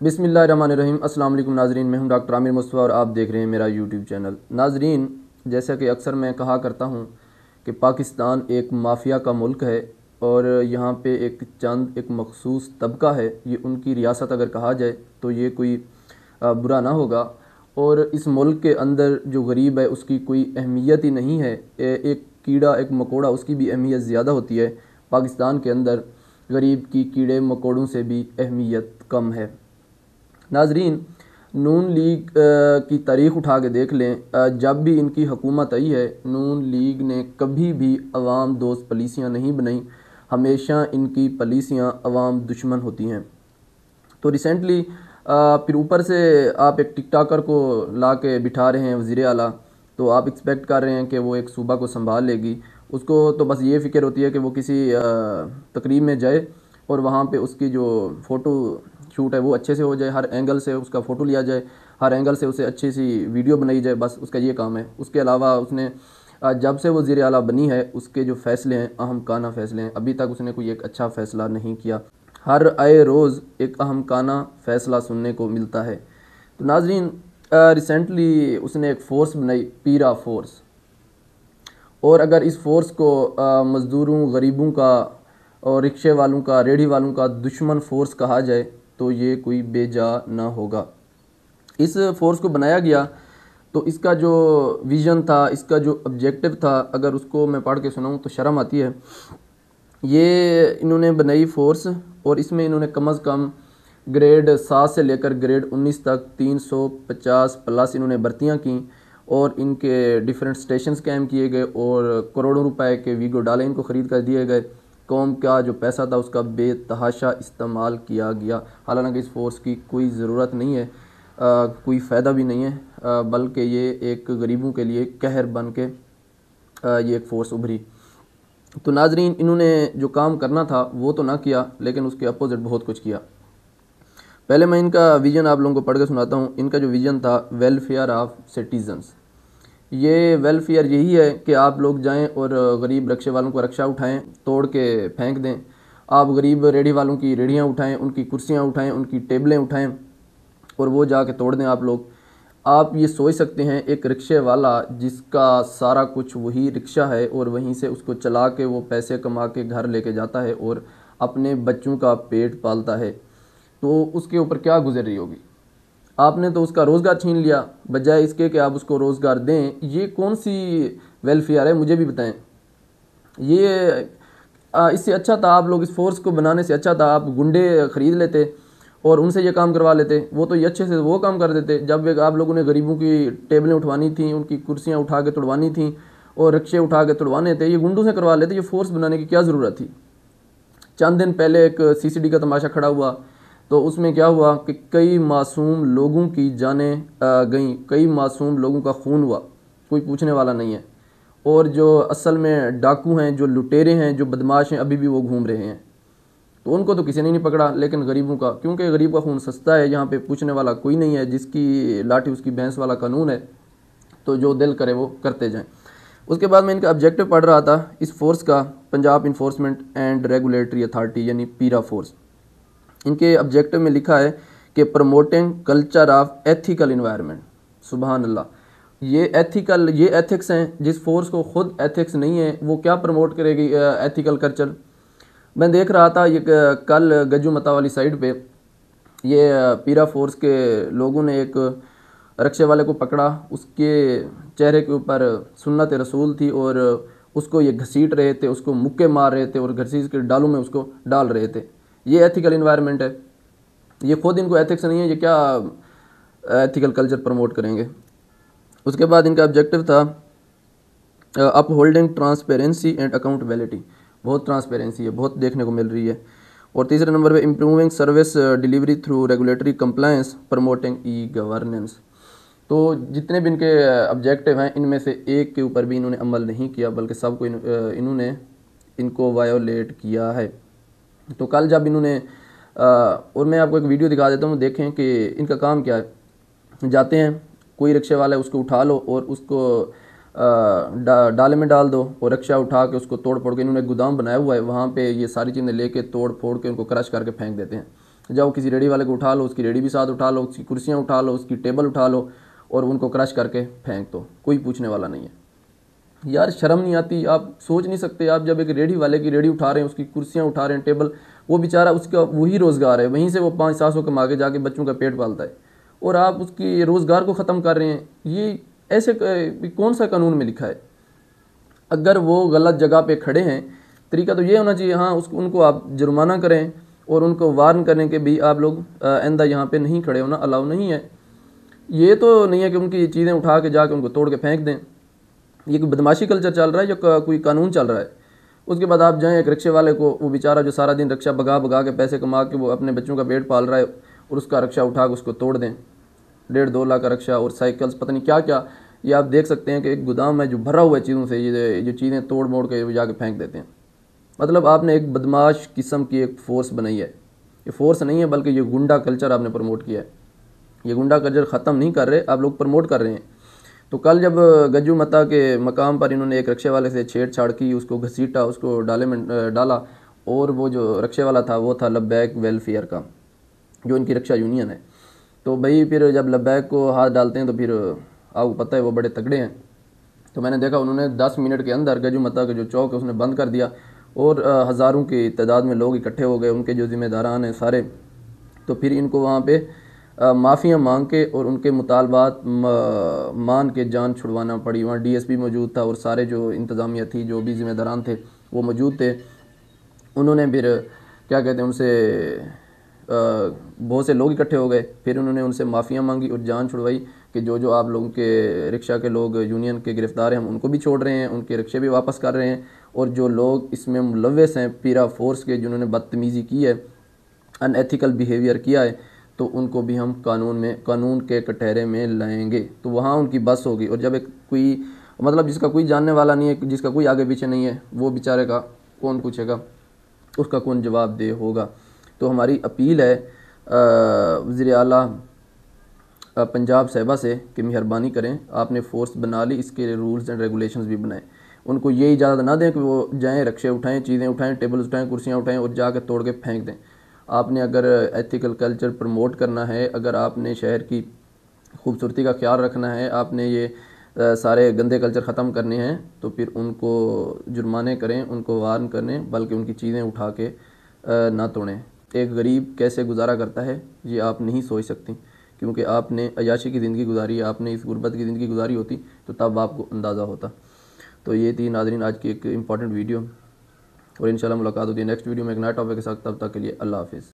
बिस्मिल्लाहिर्रहमानिर्रहीम। अस्सलाम वालेकुम नाजरीन, मैं हूं डॉक्टर आमिर मुस्तफ़ा और आप देख रहे हैं मेरा यूट्यूब चैनल। नाजरीन, जैसा कि अक्सर मैं कहा करता हूं कि पाकिस्तान एक माफिया का मुल्क है और यहाँ पे एक मखसूस तबका है, ये उनकी रियासत अगर कहा जाए तो ये कोई बुरा ना होगा। और इस मुल्क के अंदर जो गरीब है उसकी कोई अहमियत ही नहीं है। एक कीड़ा एक मकोड़ा उसकी भी अहमियत ज़्यादा होती है। पाकिस्तान के अंदर गरीब की कीड़े मकोड़ों से भी अहमियत कम है। नाजरीन, नून लीग की तारीख़ उठा के देख लें, जब भी इनकी हुकूमत आई है नून लीग ने कभी भी अवाम दोस्त पॉलिसियाँ नहीं बनाई, हमेशा इनकी पॉलिसियाँ अवाम दुश्मन होती हैं। तो रिसेंटली फिर ऊपर से आप एक टिकटॉकर को ला के बिठा रहे हैं वज़ीर आला, तो आप एक्सपेक्ट कर रहे हैं कि वो एक सूबा को संभाल लेगी। उसको तो बस ये फ़िक्र होती है कि वो किसी तकरीब में जाए और वहाँ पे उसकी जो फ़ोटो शूट है वो अच्छे से हो जाए, हर एंगल से उसका फ़ोटो लिया जाए, हर एंगल से उसे अच्छी सी वीडियो बनाई जाए, बस उसका ये काम है। उसके अलावा उसने जब से वो वज़ीर आला बनी है उसके जो फ़ैसले हैं अहम काना फ़ैसले हैं, अभी तक उसने कोई एक अच्छा फ़ैसला नहीं किया। हर आए रोज़ एक अहम काना फ़ैसला सुनने को मिलता है। तो नाजरीन, रिसेंटली उसने एक फ़ोर्स बनाई, पीरा फ़ोर्स, और अगर इस फ़ोर्स को मज़दूरों, गरीबों का और रिक्शे वालों का, रेहड़ी वालों का दुश्मन फ़ोर्स कहा जाए तो ये कोई बेजा ना होगा। इस फ़ोर्स को बनाया गया तो इसका जो विज़न था, इसका जो ऑब्जेक्टिव था, अगर उसको मैं पढ़ के सुनाऊँ तो शर्म आती है। ये इन्होंने बनाई फ़ोर्स और इसमें इन्होंने कम अज़ कम ग्रेड 7 से लेकर ग्रेड 19 तक 350 प्लस इन्होंने भर्तियाँ की और इनके डिफरेंट स्टेशन कायम किए गए और करोड़ों रुपए के वीगो डाले इनको ख़रीद कर दिए गए। कौम का जो पैसा था उसका बेतहाशा इस्तेमाल किया गया। हालांकि इस फ़ोर्स की कोई ज़रूरत नहीं है, कोई फ़ायदा भी नहीं है, बल्कि ये एक गरीबों के लिए कहर बन के ये एक फ़ोर्स उभरी। तो नाजरीन, इन्होंने जो काम करना था वो तो ना किया, लेकिन उसके अपोजिट बहुत कुछ किया। पहले मैं इनका विज़न आप लोगों को पढ़ के सुनाता हूँ। इनका जो विज़न था, वेलफेयर ऑफ सिटीजन्स। ये वेलफेयर यही है कि आप लोग जाएं और गरीब रिक्शे वालों को रिक्शा उठाएं, तोड़ के फेंक दें। आप गरीब रेहड़ी वालों की रेहड़ियाँ उठाएं, उनकी कुर्सियाँ उठाएं, उनकी टेबलें उठाएं और वो जाके तोड़ दें आप लोग। आप ये सोच सकते हैं, एक रिक्शे वाला जिसका सारा कुछ वही रिक्शा है और वहीं से उसको चला के वो पैसे कमा के घर लेके जाता है और अपने बच्चों का पेट पालता है, तो उसके ऊपर क्या गुजर रही होगी। आपने तो उसका रोज़गार छीन लिया, बजाय इसके कि आप उसको रोज़गार दें। ये कौन सी वेलफेयर है, मुझे भी बताएं। ये इससे अच्छा था, आप लोग इस फोर्स को बनाने से अच्छा था आप गुंडे ख़रीद लेते और उनसे ये काम करवा लेते। वो तो ये अच्छे से वो काम कर देते। जब आप लोगों ने गरीबों की टेबलें उठवानी थी, उनकी कुर्सियाँ उठा के तोड़वानी थी और रिक्शे उठा के तोड़वाने थे, ये गुंडों से करवा लेते। ये फोर्स बनाने की क्या ज़रूरत थी। चंद दिन पहले एक CCD का तमाशा खड़ा हुआ, तो उसमें क्या हुआ कि कई मासूम लोगों की जानें गईं, कई मासूम लोगों का खून हुआ, कोई पूछने वाला नहीं है। और जो असल में डाकू हैं, जो लुटेरे हैं, जो बदमाश हैं, अभी भी वो घूम रहे हैं। तो उनको तो किसी ने नहीं पकड़ा, लेकिन गरीबों का, क्योंकि गरीब का खून सस्ता है, यहाँ पे पूछने वाला कोई नहीं है। जिसकी लाठी उसकी भैंस वाला कानून है, तो जो दिल करे वो करते जाएं। उसके बाद मैं इनका ऑब्जेक्टिव पढ़ रहा था इस फोर्स का, Punjab enforcement and regulatory authority यानी पीरा फोर्स। इनके ऑब्जेक्टिव में लिखा है कि promoting culture of ethical environment. सुबहान अल्लाह, ये एथिकल, ये एथिक्स हैं। जिस फोर्स को खुद एथिक्स नहीं है वो क्या प्रमोट करेगी एथिकल कल्चर। मैं देख रहा था ये कल गज्जू मता वाली साइड पे ये पीरा फोर्स के लोगों ने एक रिक्शे वाले को पकड़ा, उसके चेहरे के ऊपर सुन्नत रसूल थी और उसको ये घसीट रहे थे, उसको मुक्के मार रहे थे और घसीट के डालों में उसको डाल रहे थे। ये एथिकल इन्वायरमेंट है। ये खुद इनको एथिक्स नहीं है, ये क्या एथिकल कल्चर प्रमोट करेंगे। उसके बाद इनका ऑब्जेक्टिव था up holding transparency and accountability. बहुत ट्रांसपेरेंसी है, बहुत देखने को मिल रही है। और तीसरे नंबर पे improving service delivery through regulatory compliance promoting e governance. तो जितने भी इनके ऑब्जेक्टिव हैं इनमें से एक के ऊपर भी इन्होंने अमल नहीं किया, बल्कि सबको इन्होंने इनको वायोलेट किया है। तो कल जब इन्होंने और मैं आपको एक वीडियो दिखा देता हूँ, देखें कि इनका काम क्या है। जाते हैं, कोई रिक्शे वाला है उसको उठा लो और उसको डाले में डाल दो और रिक्शा उठा के उसको तोड़ फोड़ के, इन्होंने गोदाम बनाया हुआ है, वहाँ पे ये सारी चीज़ें लेके तोड़ फोड़ के उनको क्रश करके फेंक देते हैं। जाओ किसी रेडी वाले को उठा लो, उसकी रेडी भी साथ उठा लो, उसकी कुर्सियाँ उठा लो, उसकी टेबल उठा लो और उनको क्रश करके फेंक दो, कोई पूछने वाला नहीं है। यार शर्म नहीं आती? आप सोच नहीं सकते, आप जब एक रेडी वाले की रेडी उठा रहे हैं, उसकी कुर्सियाँ उठा रहे हैं, टेबल, वो बेचारा उसका वही रोज़गार है, वहीं से वो 500-700 कमा के जाके बच्चों का पेट पालता है, और आप उसकी रोज़गार को ख़त्म कर रहे हैं। ये ऐसे कौन सा कानून में लिखा है? अगर वो गलत जगह पे खड़े हैं, तरीका तो ये होना चाहिए, हाँ उसको उनको आप जुर्माना करें और उनको वार्न करें कि भाई आप लोग आइंदा यहाँ पे नहीं खड़े होना, अलाउ नहीं है। ये तो नहीं है कि उनकी चीज़ें उठा के जाके उनको तोड़ के फेंक दें। ये कोई बदमाशी कल्चर चल रहा है या कोई कानून चल रहा है? उसके बाद आप जाएँ एक रिक्शे वाले को, वो बेचारा जो सारा दिन रिक्शा भगा भगा के पैसे कमा के वो अपने बच्चों का पेट पाल रहा है, और उसका रिक्शा उठा के उसको तोड़ दें। 1.5-2 लाख का रिक्शा और साइकिल्स, पता नहीं क्या क्या। ये आप देख सकते हैं कि एक गोदाम है जो भरा हुआ है चीज़ों से, ये जो चीज़ें तोड़ मोड़ के जाके फेंक देते हैं। मतलब आपने एक बदमाश किस्म की एक फ़ोर्स बनाई है। ये फ़ोर्स नहीं है बल्कि ये गुंडा कल्चर आपने प्रमोट किया है। ये गुंडा कल्चर ख़त्म नहीं कर रहे आप लोग, प्रमोट कर रहे हैं। तो कल जब गज्जू मता के मकाम पर इन्होंने एक रिक्शे वाले से छेड़छाड़ की, उसको घसीटा, उसको डाले में डाला, और वो जो रिक्शे वाला था वो था लब्बैक वेलफेयर का, जो इनकी रिक्शा यूनियन है। तो भाई फिर जब लब्बैक को हाथ डालते हैं तो फिर आपको पता है वो बड़े तगड़े हैं। तो मैंने देखा उन्होंने 10 मिनट के अंदर गज्जू मता का जो चौक है उसने बंद कर दिया, और हज़ारों की तादाद में लोग इकट्ठे हो गए, उनके जो ज़िम्मेदारान हैं सारे। तो फिर इनको वहाँ पे माफ़ियाँ मांग के और उनके मुतालबात मान के जान छुड़वाना पड़ी। वहाँ डीएसपी मौजूद था और सारे जो इंतज़ामिया थी, जो भी ज़िम्मेदारान थे वो मौजूद थे। उन्होंने फिर क्या कहते हैं उनसे बहुत से लोग इकट्ठे हो गए, फिर उन्होंने उनसे माफ़ियाँ मांगी और जान छुड़वाई कि जो जो आप लोगों के रिक्शा के लोग यूनियन के गिरफ़्तार हैं हम उनको भी छोड़ रहे हैं, उनके रिक्शे भी वापस कर रहे हैं, और जो लोग इसमें मुलव्वस हैं पीरा फोर्स के, जिन्होंने बदतमीज़ी की है, अनएथिकल बिहेवियर किया है, तो उनको भी हम कानून के कटहरे में लाएंगे। तो वहाँ उनकी बस होगी। और जब एक कोई मतलब जिसका कोई जानने वाला नहीं है, जिसका कोई आगे पीछे नहीं है, वो बेचारे का कौन पूछेगा, उसका कौन जवाब दे होगा। तो हमारी अपील है वज़ीर आला पंजाब साहिबा से कि मेहरबानी करें, आपने फ़ोर्स बना ली, इसके रूल्स एंड रेगुलेशंस भी बनाएं। उनको ये इजाज़त ना दें कि वो जाएँ रिक्शे उठाएँ, चीज़ें उठाएँ, टेबल उठाएँ, कुर्सियाँ उठाएँ और जाकर तोड़ के फेंक दें। आपने अगर एथिकल कल्चर प्रमोट करना है, अगर आपने शहर की खूबसूरती का ख्याल रखना है, आपने ये सारे गंदे कल्चर ख़त्म करने हैं, तो फिर उनको जुर्माने करें, उनको वार्न करें, बल्कि उनकी चीज़ें उठा के ना तोड़ें। एक गरीब कैसे गुजारा करता है ये आप नहीं सोच सकती, क्योंकि आपने अयाशी की ज़िंदगी गुजारी है। आपने इस गुर्बत की ज़िंदगी गुजारी होती तो तब आपको अंदाज़ा होता। तो ये थी नाज़रीन आज की एक इम्पॉर्टेंट वीडियो, और इंशाल्लाह मुलाकात होती है नेक्स्ट वीडियो में एक नया टॉपिक के साथ। तब तक के लिए अल्लाह हाफ़िज़।